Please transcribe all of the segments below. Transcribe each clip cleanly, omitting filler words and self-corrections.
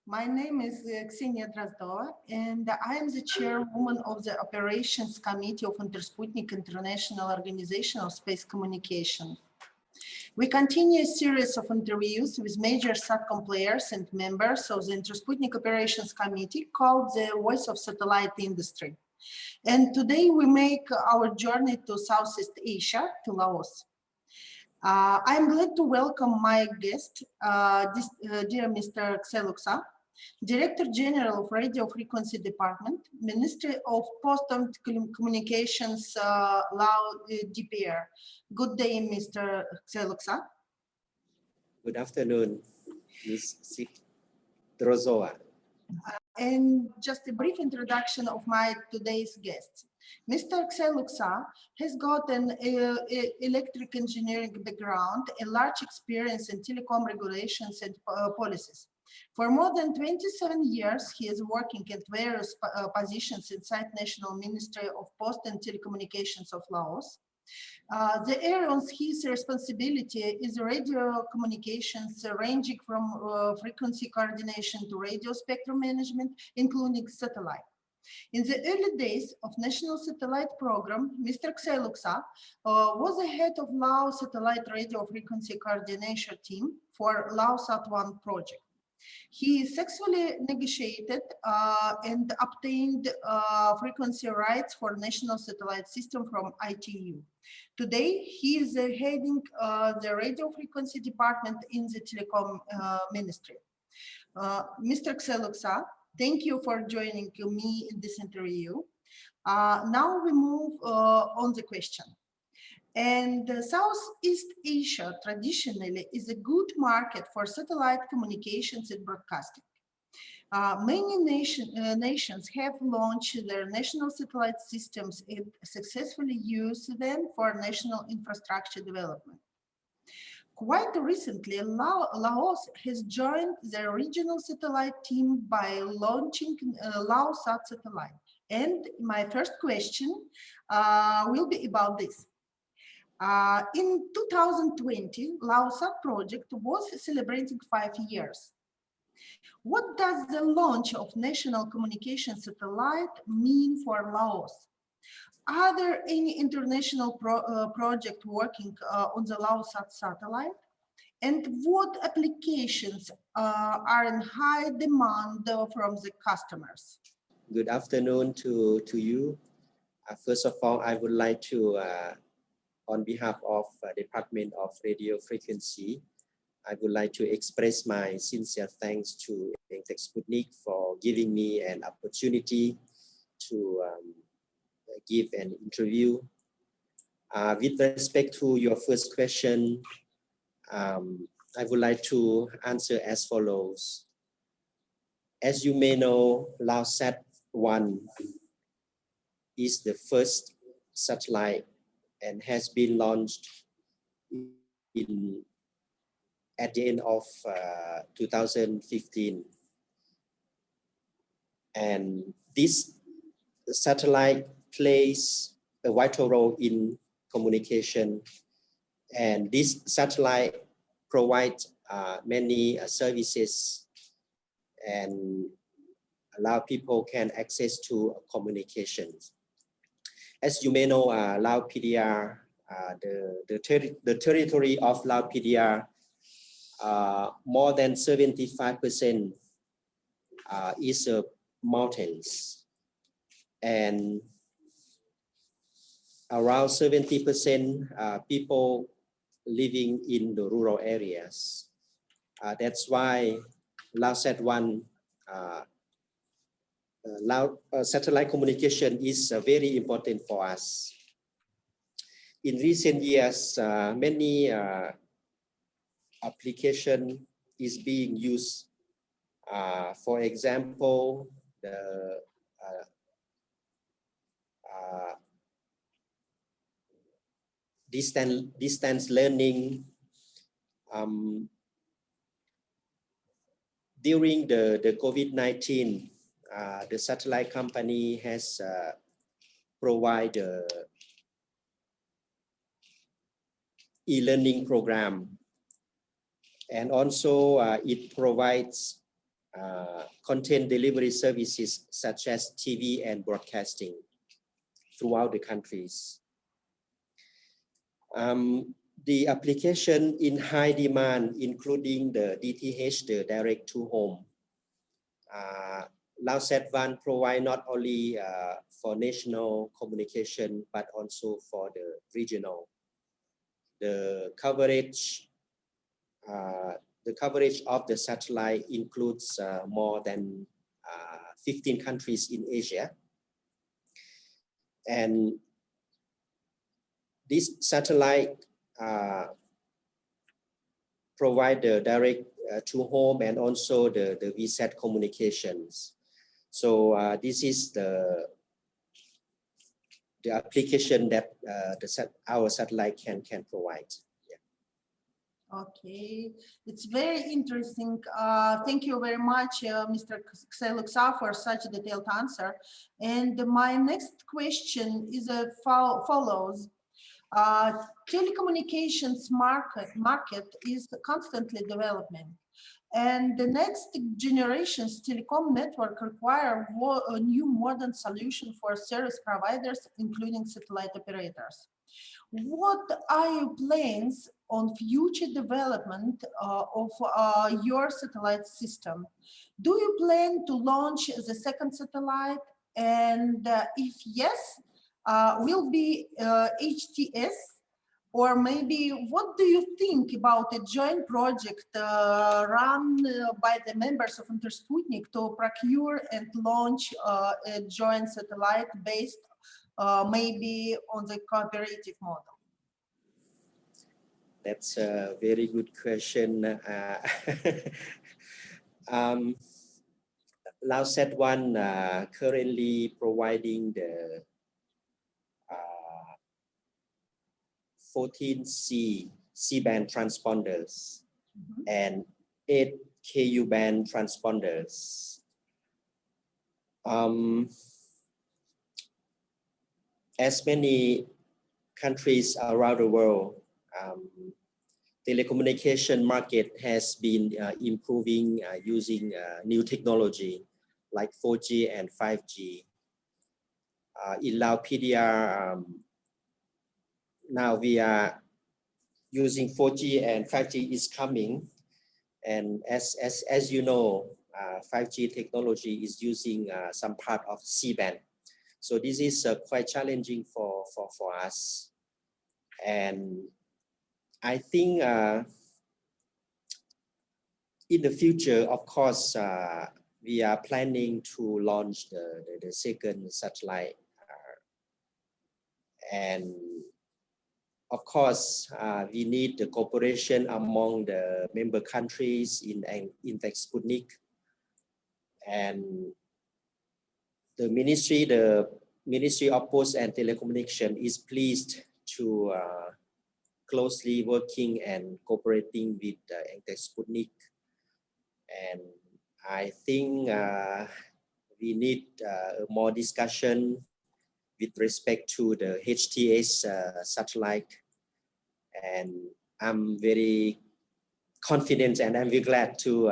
My name is Ksenia Drozdova, and I am the chairwoman of the Operations Committee of Intersputnik International Organization of Space Communication. We continue a series of interviews with major satcom players and members of the Intersputnik Operations Committee called the Voice of Satellite Industry. And today we make our journey to Southeast Asia, to Laos. I'm glad to welcome my guest, dear Mr. Xayluxa, Director General of Radio Frequency Department, Ministry of Post and Telecommunications, Lao PDR. Good day, Mr. Xayluxa. Good afternoon, Ms. Drozdova. And just a brief introduction of my today's guests. Mr. Xayluxa has got an electric engineering background, a large experience in telecom regulations and policies. For more than 27 years, he is working at various positions inside National Ministry of Post and Telecommunications of Laos. The area of his responsibility is radio communications, ranging from frequency coordination to radio spectrum management, including satellite. In the early days of National Satellite Program, Mr. Xayluxa was the head of Laos Satellite Radio Frequency Coordination Team for Laosat-1 project. He successfully negotiated and obtained frequency rights for national satellite system from ITU. Today, he is heading the radio frequency department in the telecom ministry. Mr. Xayluxa, thank you for joining me in this interview. Now we move on the question. And Southeast Asia traditionally is a good market for satellite communications and broadcasting. Many nations have launched their national satellite systems and successfully used them for national infrastructure development. Quite recently, Laos has joined the regional satellite team by launching Laosat satellite. And my first question will be about this. In 2020, Laosat project was celebrating 5 years. What does the launch of national communication satellite mean for Laos? Are there any international projects working on the Laosat satellite? And what applications are in high demand from the customers? Good afternoon to you. First of all, I would like to on behalf of Department of Radio Frequency, I would like to express my sincere thanks to Intersputnik for giving me an opportunity to give an interview. With respect to your first question, I would like to answer as follows. As you may know, Laosat-1 is the first satellite and has been launched at the end of 2015. And this satellite plays a vital role in communication. And this satellite provides many services and allow people can access to communications. As you may know, Lao PDR, the territory of Lao PDR, more than 75% is mountains, and around 70% people living in the rural areas. That's why Laosat-1 satellite communication is very important for us. In recent years, many application is being used. For example, the distance learning. During the COVID-19, the satellite company has provided e-learning program, and also it provides content delivery services such as TV and broadcasting throughout the countries. The application in high demand, including the DTH, the direct to home. Laos Advan provide not only for national communication, but also for the regional. The coverage of the satellite includes more than 15 countries in Asia. And this satellite provide the direct to home and also the VSAT communications. So this is the application that our satellite can provide. Yeah. Okay, it's very interesting. Thank you very much, Mr. Xayluxa, for such a detailed answer. And my next question is as follows. Telecommunications market is constantly developing, and the next generation's telecom network require a new modern solution for service providers, including satellite operators. What are your plans on future development of your satellite system? Do you plan to launch the second satellite? And if yes, will be HTS, or maybe what do you think about a joint project run by the members of Intersputnik to procure and launch a joint satellite based maybe on the cooperative model? That's a very good question. Laos Advan currently providing the 14 C-band transponders and 8 Ku-band transponders. As many countries around the world, telecommunication market has been improving using new technology like 4G and 5G. In Lao PDR, now we are using 4G and 5G is coming, and as you know, 5G technology is using some part of C-band. So this is quite challenging for us, and I think in the future, of course, we are planning to launch the second satellite, and of course, we need the cooperation among the member countries in Intersputnik, and the Ministry of Post and Telecommunications is pleased to closely working and cooperating with Intersputnik, and I think we need more discussion with respect to the HTS satellite, and I'm very confident and I'm very glad to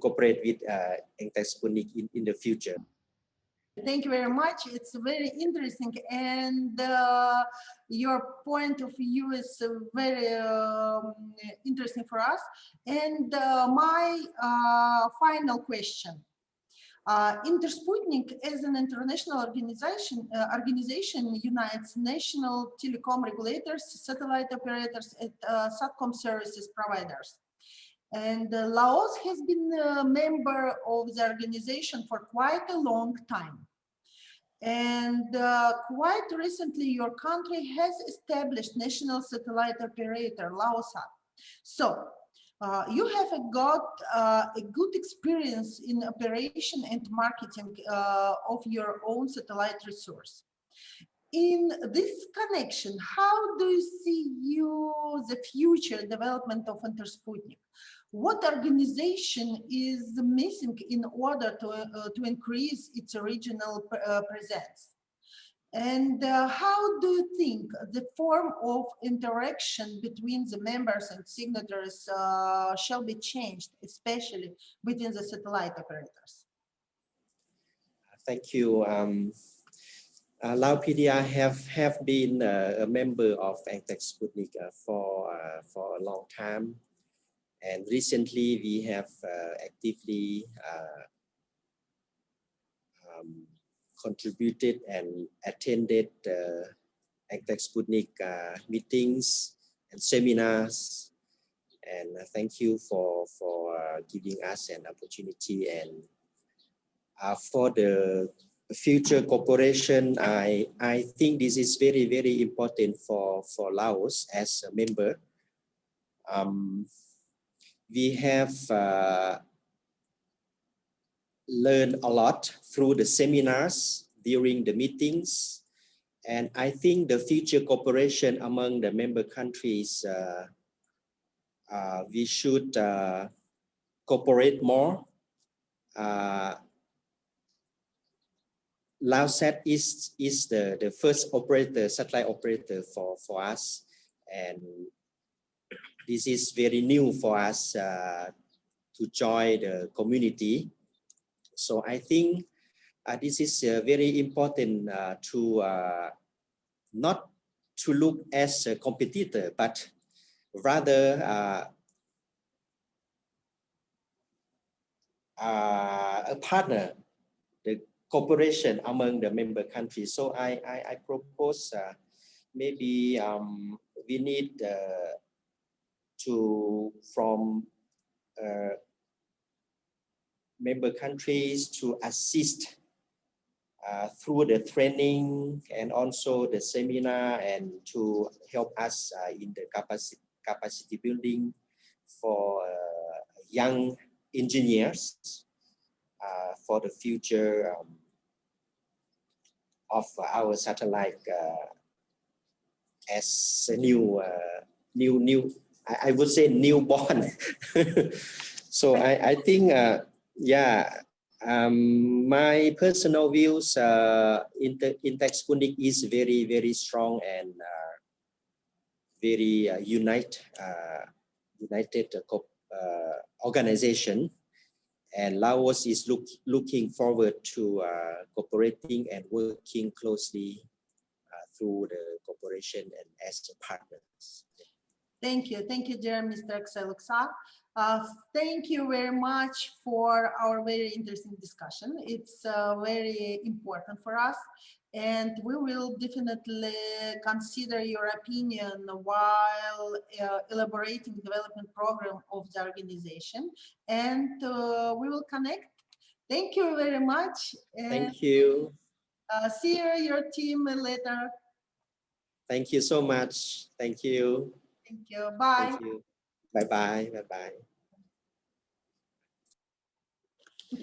cooperate with Intersputnik in the future. Thank you very much. It's very interesting, and your point of view is very interesting for us. And my final question. Intersputnik is an international organization unites national telecom regulators, satellite operators, and satcom services providers. And Laos has been a member of the organization for quite a long time. And quite recently, your country has established national satellite operator, Laosat. So you have got a good experience in operation and marketing of your own satellite resource. In this connection, how do you see the future development of Intersputnik? What organization is missing in order to increase its regional presence? And how do you think the form of interaction between the members and signatories shall be changed, especially between the satellite operators? Thank you. Lao PDR have been a member of Intersputnik for a long time, and recently we have actively contributed and attended Intersputnik meetings and seminars. And thank you for giving us an opportunity. And for the future cooperation, I think this is very, very important for Laos as a member. We have learned a lot through the seminars, during the meetings, and I think the future cooperation among the member countries, we should cooperate more. Laosat is the first operator, satellite operator for us, and this is very new for us to join the community. So I think this is very important to not to look as a competitor, but rather a partner, the cooperation among the member countries. So I propose maybe we need to from member countries to assist through the training and also the seminar, and to help us in the capacity building for young engineers for the future of our satellite as a new I would say newborn. So I think yeah, my personal views, Intersputnik is very, very strong and very united organization, and Laos is looking forward to cooperating and working closely through the cooperation and as partners. Thank you, dear Mr. Xayluxa. Thank you very much for our very interesting discussion. It's very important for us, and we will definitely consider your opinion while elaborating development program of the organization, and we will connect. Thank you very much. Thank you. See your team later. Thank you so much. Thank you. Thank you. Bye. Thank you. Bye bye. Bye bye.